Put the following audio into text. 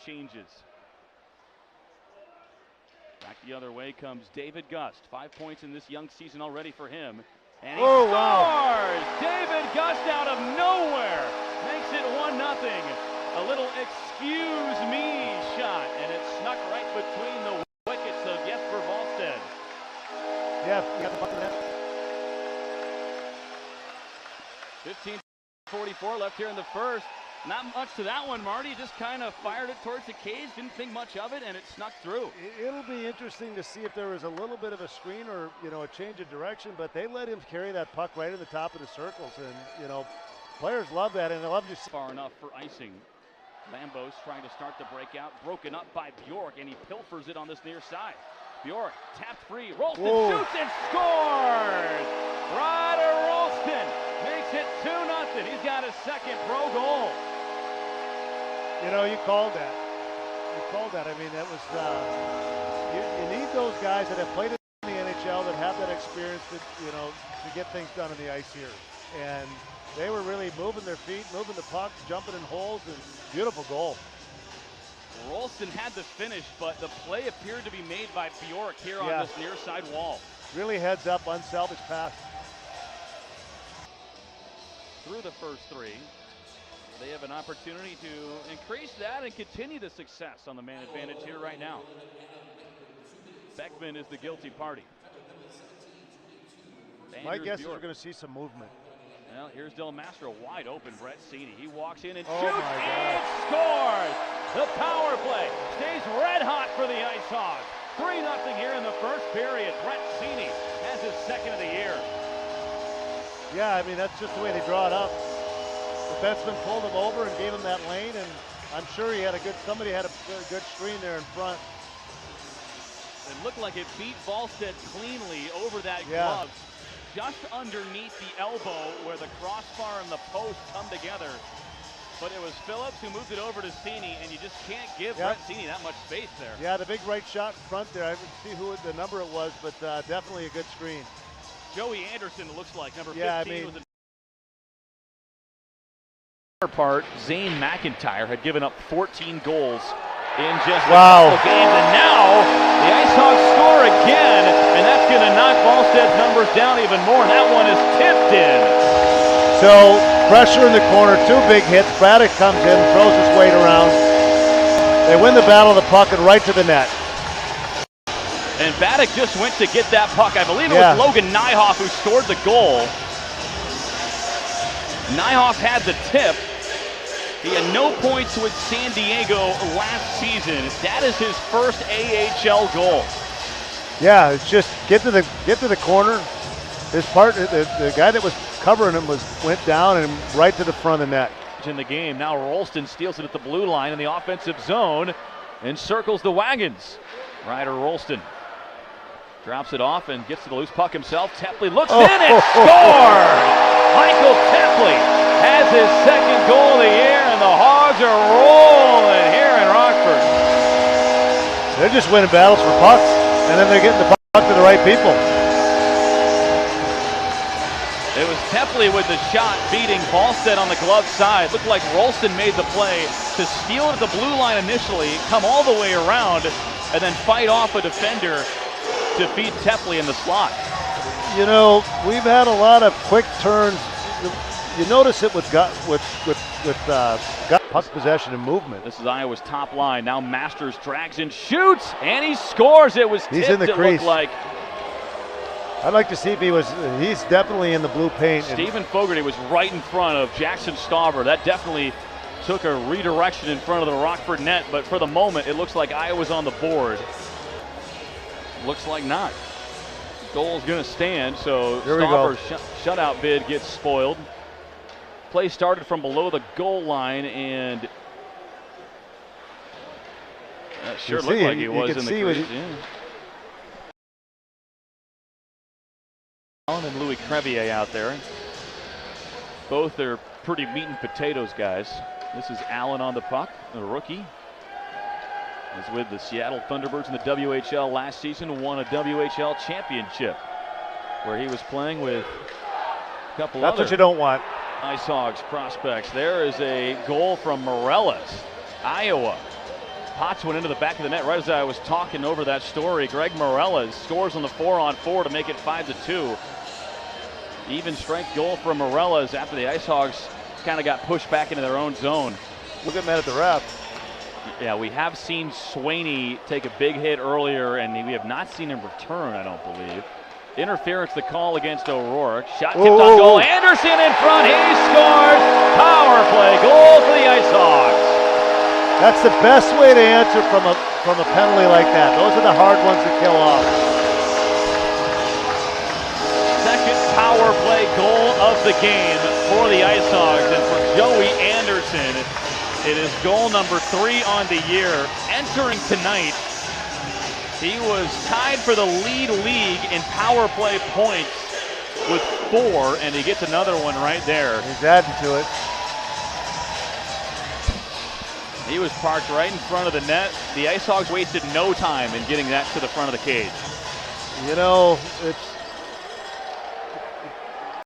changes. Back the other way comes David Gust. 5 points in this young season already for him. And he scores! Wow. David Gust out of nowhere makes it 1-0. A little excuse me shot, and it snuck right between the wickets of Jesper Wallstedt. Yeah, you got the bucket of that. 15:44 left here in the first. Not much to that one, Marty. Just kind of fired it towards the cage, didn't think much of it, and it snuck through. It'll be interesting to see if there was a little bit of a screen or, a change of direction, but they let him carry that puck right in the top of the circles, and, players love that, and they love to see. Far enough for icing. Lambos trying to start the breakout, broken up by Bjork, and he pilfers it on this near side. Bjork tapped free, Rolston shoots and scores! Ryder Rolston makes it 2-0. He's got his second pro goal. You called that. I mean, that was, you need those guys that have played in the NHL that have that experience to get things done on the ice here. And they were really moving their feet, moving the puck, jumping in holes, and beautiful goal. Rolston had the finish, but the play appeared to be made by Bjork here on this near side wall. Really heads up, unselfish pass. Through the first three, they have an opportunity to increase that and continue the success on the man advantage here right now. Beckman is the guilty party. My guess is we're going to see some movement. Well, here's Del Mastro wide open. Brett Cini. He walks in and shoots and scores. The power play stays red hot for the Ice Hogs. 3-0 here in the first period. Brett Cini has his second of the year. Yeah, I mean, that's just the way they draw it up. The defenseman pulled him over and gave him that lane, and I'm sure somebody had a good screen there in front. It looked like it beat Wallstedt cleanly over that glove. Just underneath the elbow where the crossbar and the post come together. But it was Phillips who moved it over to Cini, and you just can't give Brett Cini that much space there. Yeah, the big right shot in front there. I didn't see who the number it was, but definitely a good screen. Joey Anderson, it looks like, number 15 was a part. Zane McIntyre had given up 14 goals in just a couple games, and now the Ice Hogs score again, and that's going to knock Wallstedt's numbers down even more. That one is tipped in. So pressure in the corner, 2 big hits. Braddock comes in, throws his weight around. They win the battle of the puck and right to the net. And Braddock just went to get that puck. I believe it was Logan Nyhoff who scored the goal. Nyhoff had the tip. He had no points with San Diego last season. That is his first AHL goal. Yeah, it's just get to the corner. His partner, the guy that was covering him, went down and right to the front of the net. In the game now, Rolston steals it at the blue line in the offensive zone and circles the wagons. Ryder Rolston drops it off and gets to the loose puck himself. Tepley looks in and scores! Michael Tepley has his second goal of the year, and the Hogs are rolling here in Rockford. They're just winning battles for pucks, and then they're getting the puck to the right people. It was Tepley with the shot beating Wallstedt on the glove side. Looked like Rolston made the play to steal it at the blue line initially, come all the way around, and then fight off a defender to feed Tepley in the slot. We've had a lot of quick turns. You notice it with puck possession and movement. This is Iowa's top line. Now Masters drags and shoots, and he scores. It was tipped, he's in the crease. Looked like. I'd like to see if he's definitely in the blue paint. Stephen Fogarty was right in front of Jackson Stauber. That definitely took a redirection in front of the Rockford net, but for the moment, it looks like Iowa's on the board. Looks like not. Goal's going to stand, so Stauber's shutout bid gets spoiled. Play started from below the goal line, and that sure looked like he was in the crease. Allen and Louis Crevier out there. Both are pretty meat and potatoes guys. This is Allen on the puck, the rookie. Was with the Seattle Thunderbirds in the WHL last season, won a WHL championship where he was playing with a couple That's what you don't want. Ice Hogs prospects. There is a goal from Morelos, Iowa. Potts went into the back of the net right as I was talking over that story. Greg Morellas scores on the 4-on-4 to make it 5-2. Even strength goal for Morellas after the Ice Hogs kind of got pushed back into their own zone. We'll get mad at the ref. Yeah, we have seen Swaney take a big hit earlier, and we have not seen him return, I don't believe. Interference, the call against O'Rourke. Shot tipped on goal. Anderson in front. He scores. Power play goal for the Ice Hogs. That's the best way to answer from a penalty like that. Those are the hard ones to kill off. Second power play goal of the game for the Ice Hogs, and for Joey Anderson, it is goal number 3 on the year. Entering tonight, he was tied for the lead league in power play points with 4, and he gets another one right there. He's adding to it. He was parked right in front of the net. The Ice Hogs wasted no time in getting that to the front of the cage. You know, it's